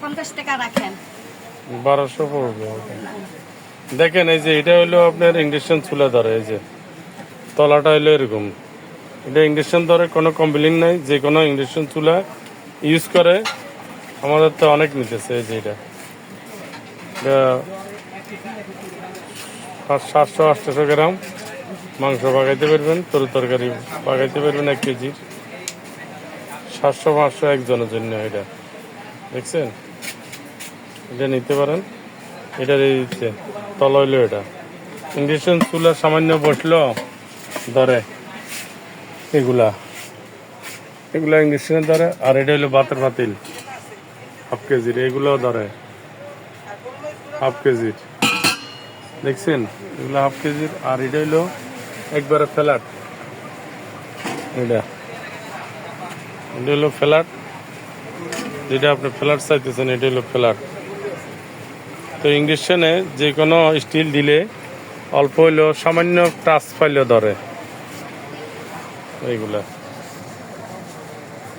50 টাকা রাখেন। 1200 পড়বে। দেখেন এই যে এটা হলো আপনার ইন্ডাকশন চুলা ধরে, এই যে তলাটা হলো এরকম। এটা ইন্ডাকশন ধরে, কোনো কমপ্লেন নাই। যে কোনো ইন্ডাকশন চুলা ইউজ করে আমাদের তো অনেক নিতেছে। এই যে এটা 700-800 গ্রাম মাংস পাকাইতে পারবেন, তরু তরকারি পাকাইতে পারবেন 1 কেজির। 700-500 একজনের জন্য এটা। দেখছেন, এটা নিতে পারেন। এটার এই যে তলা হইলো এটা ইন্ডাকশন চুলা, সামান্য বসলো ধরে এগুলা ইন্ডাকশনের ধরে। আর এটা হইলো ভাতের পাতিল 1/2 কেজির, এগুলো ধরে 1/2 কেজির। দেখছেন, এগুলো 1/2 কেজির। আর এটা হইলো একবারে ফ্ল্যাট, এটা হলো ফ্ল্যাট, যেটা আপনি ফ্ল্যাট চাইতেছেন এটা হলো ফ্ল্যাট। তো ইন্ডাকশনে যে কোনো স্টিল দিলে অল্প হইলেও সামান্য টাচ পাইলেও ধরে এইগুলা।